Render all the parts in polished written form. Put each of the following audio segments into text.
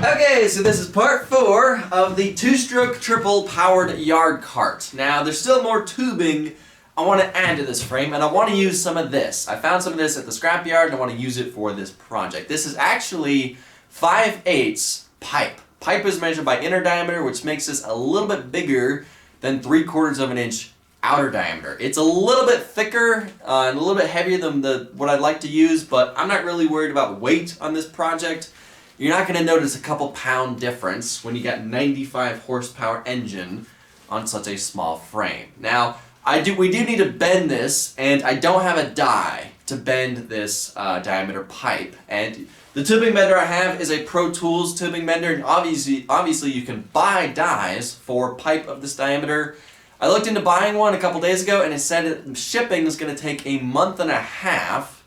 Okay, so this is part 4 of the 2-stroke triple powered yard cart. Now, there's still more tubing I want to add to this frame, and I want to use some of this. I found some of this at the scrapyard, and I want to use it for this project. This is actually 5/8 pipe. Pipe is measured by inner diameter, which makes this a little bit bigger than 3/4 of an inch outer diameter. It's a little bit thicker and a little bit heavier than what I'd like to use, but I'm not really worried about weight on this project. You're not going to notice a couple pound difference when you got 95 horsepower engine on such a small frame. Now, we do need to bend this, and I don't have a die to bend this diameter pipe. And the tubing bender I have is a Pro Tools tubing bender, and obviously you can buy dies for pipe of this diameter. I looked into buying one a couple days ago, and it said shipping is going to take a month and a half.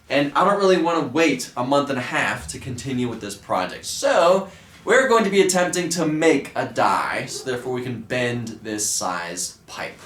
And I don't really want to wait a month and a half to continue with this project. So, we're going to be attempting to make a die, so therefore we can bend this size pipe.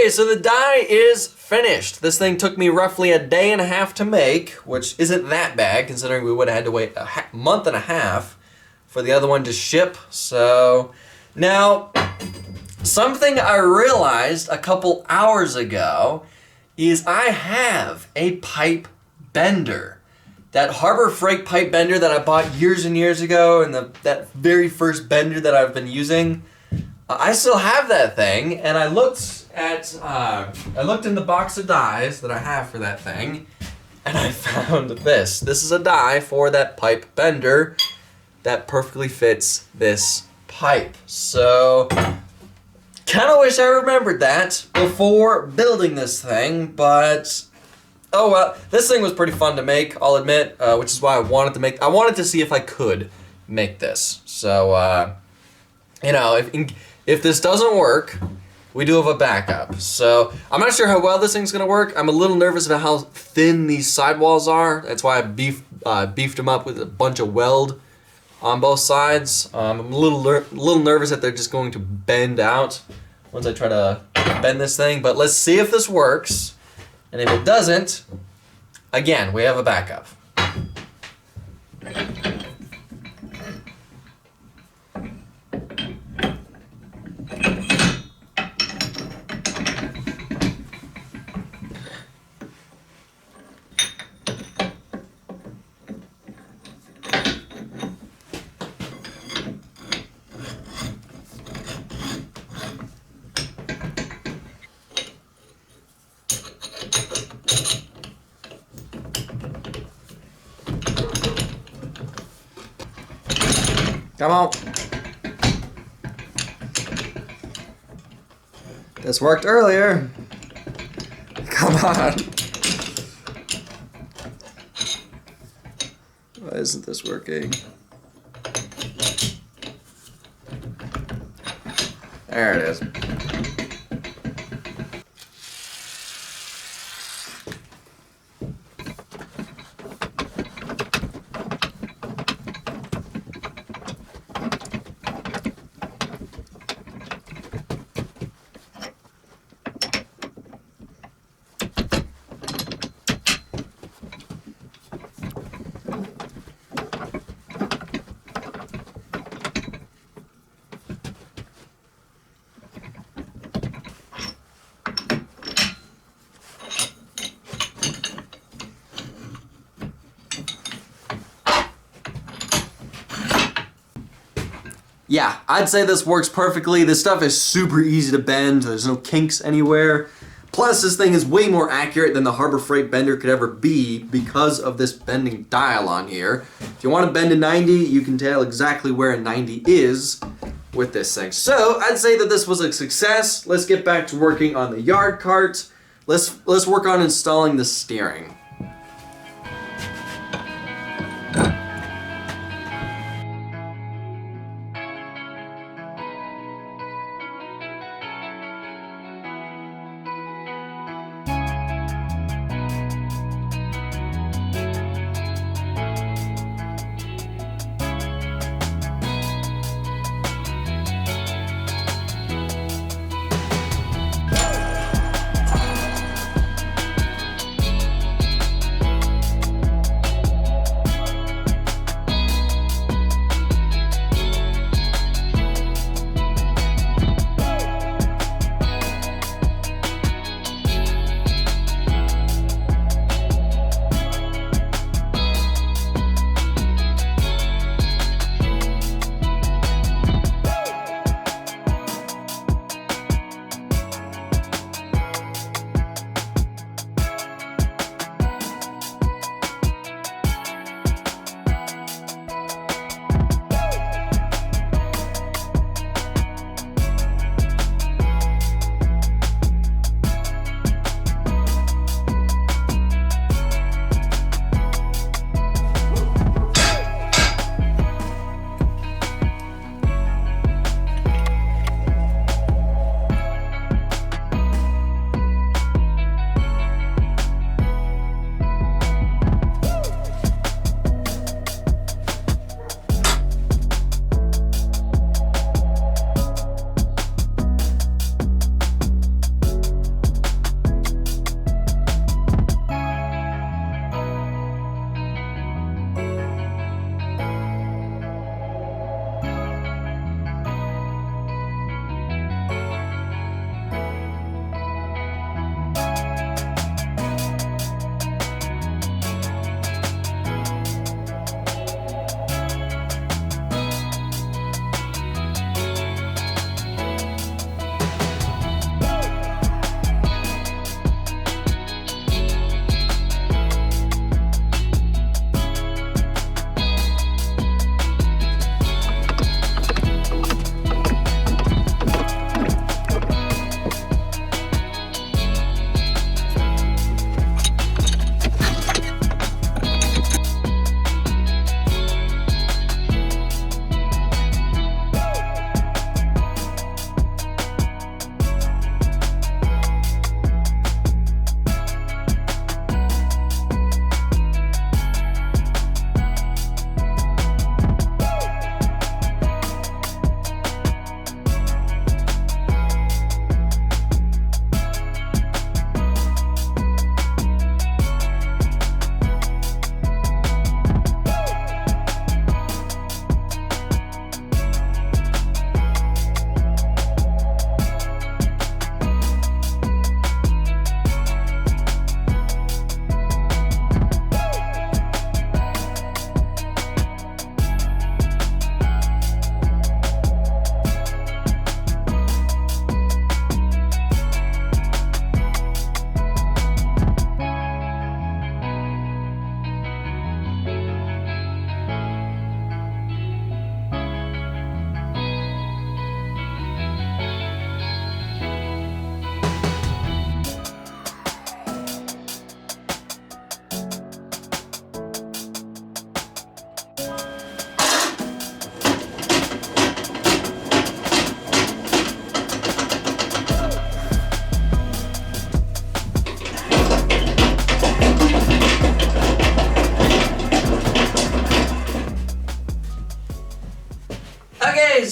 Okay, so the die is finished. This thing took me roughly a day and a half to make, which isn't that bad considering we would have had to wait a month and a half for the other one to ship. So now, something I realized a couple hours ago is I have a pipe bender. That Harbor Freight pipe bender that I bought years and years ago, and that very first bender that I've been using, I still have that thing. And I looked in the box of dies that I have for that thing, and I found this. This is a die for that pipe bender that perfectly fits this pipe. So, kind of wish I remembered that before building this thing, but oh well. This thing was pretty fun to make, I'll admit, which is why I wanted to see if I could make this. So, you know, if this doesn't work, we do have a backup. So, I'm not sure how well this thing's gonna work. I'm a little nervous about how thin these sidewalls are. That's why I beefed them up with a bunch of weld on both sides. I'm a little nervous that they're just going to bend out once I try to bend this thing, but let's see if this works. And if it doesn't, again, we have a backup. Come on. This worked earlier. Come on. Why isn't this working? There it is. Yeah, I'd say this works perfectly. This stuff is super easy to bend. There's no kinks anywhere. Plus, this thing is way more accurate than the Harbor Freight bender could ever be because of this bending dial on here. If you want to bend to 90, you can tell exactly where a 90 is with this thing. So, I'd say that this was a success. Let's get back to working on the yard cart. Let's work on installing the steering.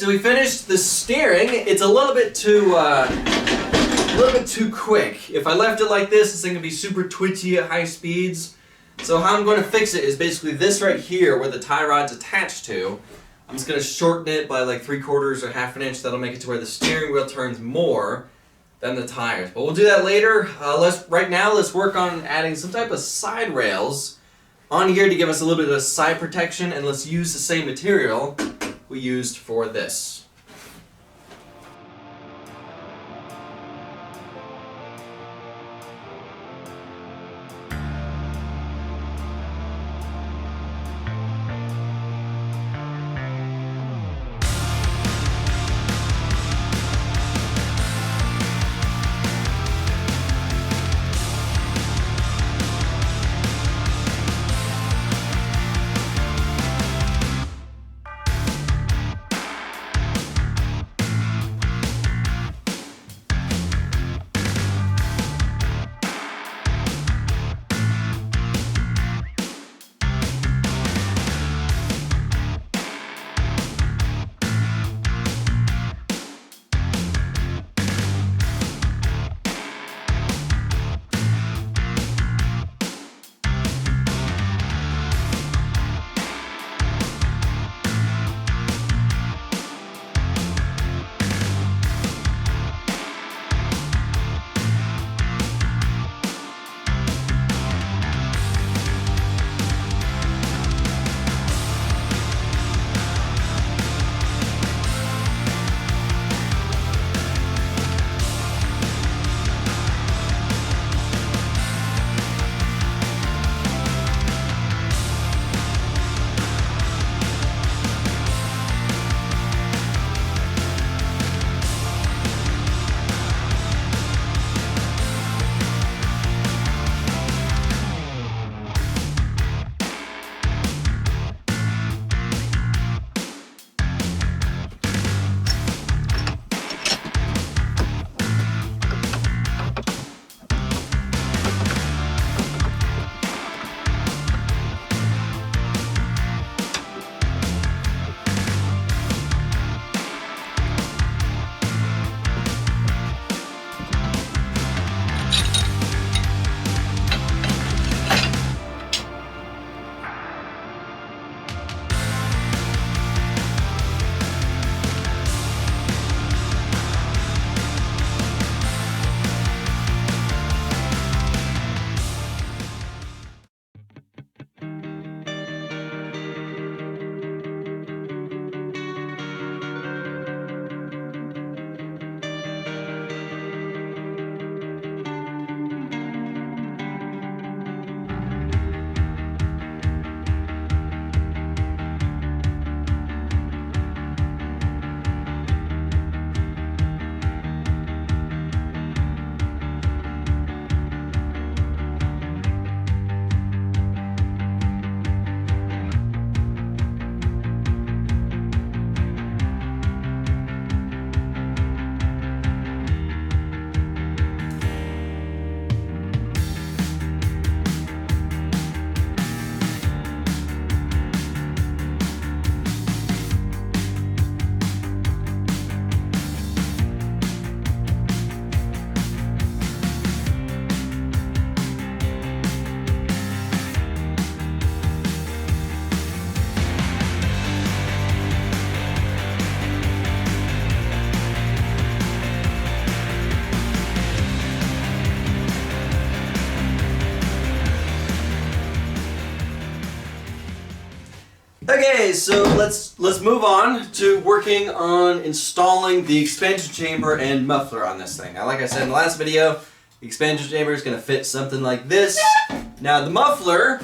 so we finished the steering. It's a little bit too quick. If I left it like this thing would be super twitchy at high speeds. So how I'm going to fix it is basically this right here where the tie rod's attached to. I'm just going to shorten it by like 3/4 or 1/2 inch. That'll make it to where the steering wheel turns more than the tires. But we'll do that later. Right now, let's work on adding some type of side rails on here to give us a little bit of side protection, and let's use the same material we used for this. Okay, so let's move on to working on installing the expansion chamber and muffler on this thing. Now, like I said in the last video, the expansion chamber is going to fit something like this. Now, the muffler,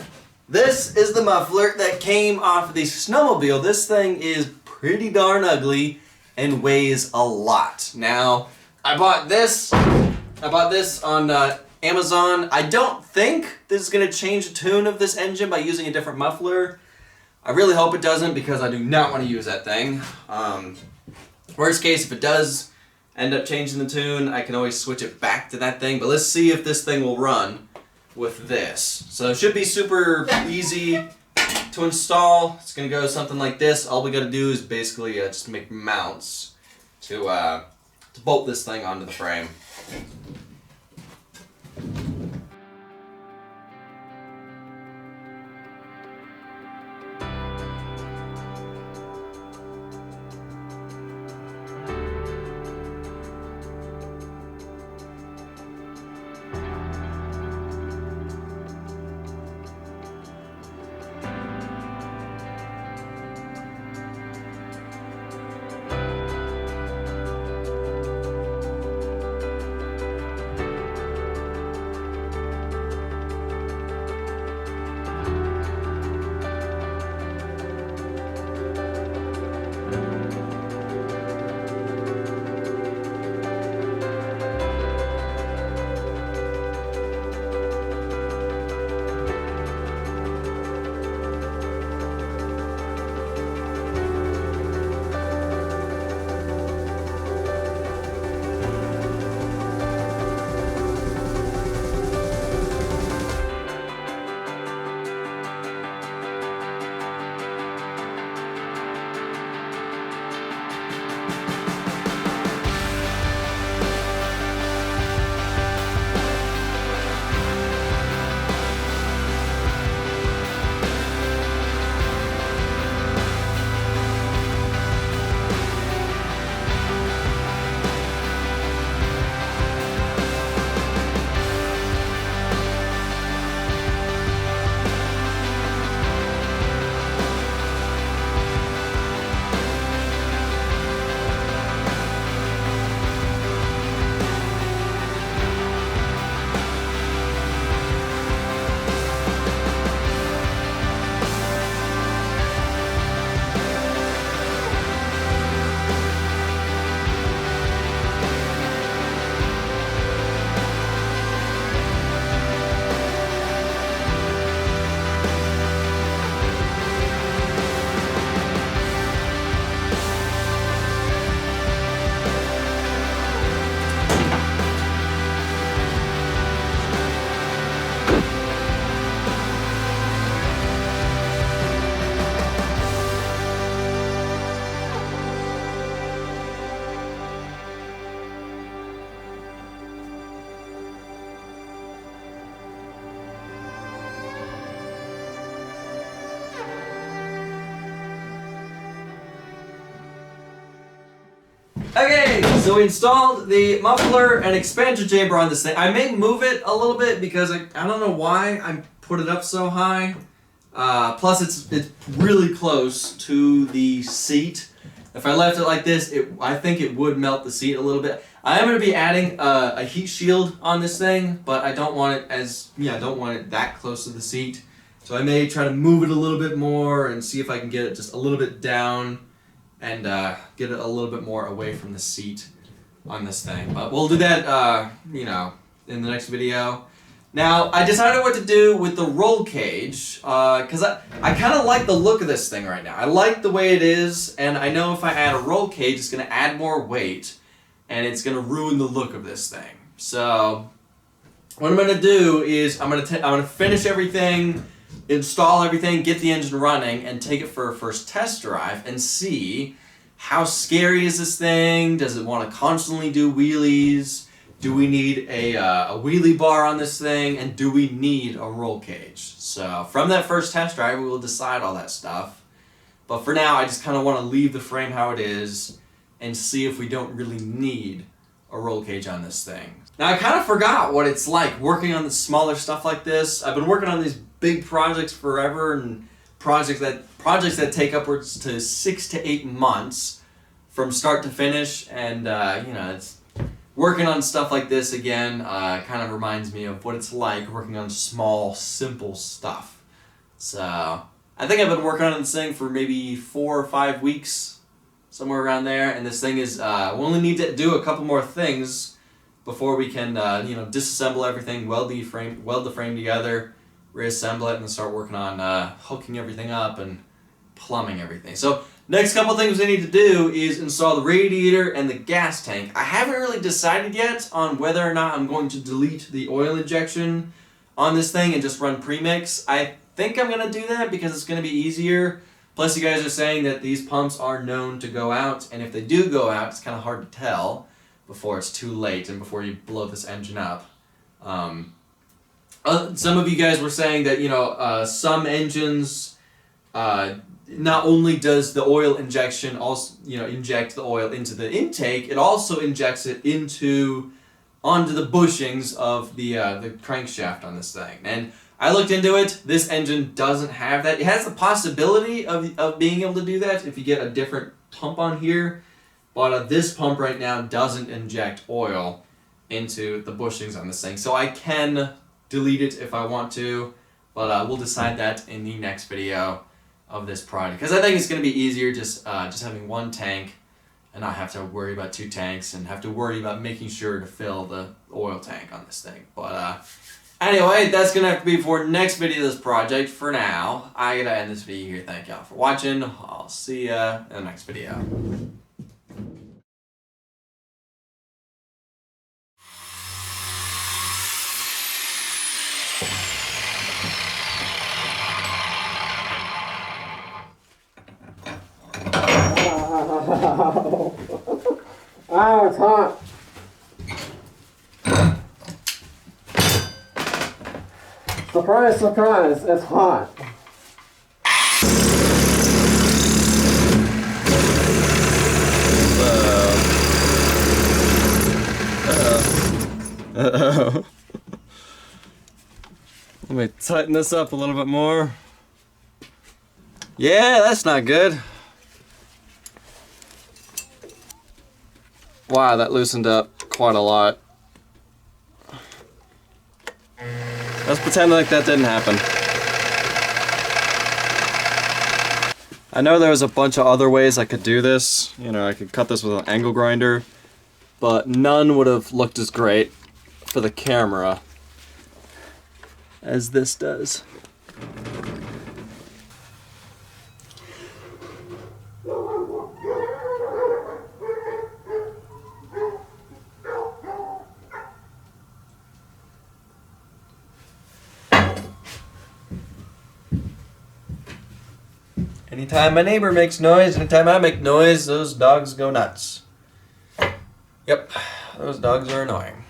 this is the muffler that came off of the snowmobile. This thing is pretty darn ugly and weighs a lot. Now, I bought this on Amazon. I don't think this is going to change the tune of this engine by using a different muffler. I really hope it doesn't, because I do not want to use that thing. Worst case, if it does end up changing the tune, I can always switch it back to that thing. But let's see if this thing will run with this. So it should be super easy to install, it's going to go something like this. All we got to do is basically just make mounts to bolt this thing onto the frame. Okay, so we installed the muffler and expansion chamber on this thing. I may move it a little bit because I don't know why I put it up so high. Plus it's really close to the seat. If I left it like this, I think it would melt the seat a little bit. I am going to be adding a heat shield on this thing, but I don't want it that close to the seat. So I may try to move it a little bit more and see if I can get it just a little bit down and get it a little bit more away from the seat on this thing. But we'll do that, in the next video. Now, I decided what to do with the roll cage, because I kind of like the look of this thing right now. I like the way it is, and I know if I add a roll cage, it's going to add more weight, and it's going to ruin the look of this thing. So, what I'm going to do is I'm going to finish everything, install everything, get the engine running, and take it for a first test drive and see how scary is this thing. Does it want to constantly do wheelies? Do we need a wheelie bar on this thing? And do we need a roll cage? So from that first test drive, we will decide all that stuff. But for now, I just kind of want to leave the frame how it is and see if we don't really need a roll cage on this thing. Now, I kind of forgot what it's like working on the smaller stuff like this. I've been working on these big projects forever, and projects that take upwards to 6 to 8 months from start to finish, and it's working on stuff like this again kind of reminds me of what it's like working on small, simple stuff. So I think I've been working on this thing for maybe 4 or 5 weeks, somewhere around there, and this thing is we only need to do a couple more things before we can disassemble everything, weld the frame together, reassemble it, and then start working on hooking everything up and plumbing everything. So next couple things we need to do is install the radiator and the gas tank. I haven't really decided yet on whether or not I'm going to delete the oil injection on this thing and just run premix. I think I'm going to do that because it's going to be easier. Plus, you guys are saying that these pumps are known to go out, and if they do go out, it's kind of hard to tell before it's too late and before you blow this engine up. Some of you guys were saying that, you know, some engines, not only does the oil injection also, you know, inject the oil into the intake, it also injects it onto the bushings of the crankshaft on this thing. And I looked into it. This engine doesn't have that. It has the possibility of being able to do that if you get a different pump on here, but this pump right now doesn't inject oil into the bushings on this thing. So I can delete it if I want to, but we'll decide that in the next video of this project. Because I think it's going to be easier just having one tank and not have to worry about two tanks and have to worry about making sure to fill the oil tank on this thing. But anyway, that's going to have to be for next video of this project. For now, I gotta end this video here. Thank y'all for watching. I'll see ya in the next video. Oh, it's hot. Surprise, surprise, it's hot. Uh-oh. Let me tighten this up a little bit more. Yeah, that's not good. Wow, that loosened up quite a lot. Let's pretend like that didn't happen. I know there was a bunch of other ways I could do this. You know, I could cut this with an angle grinder, but none would have looked as great for the camera as this does. Anytime my neighbor makes noise, anytime I make noise, those dogs go nuts. Yep, those dogs are annoying.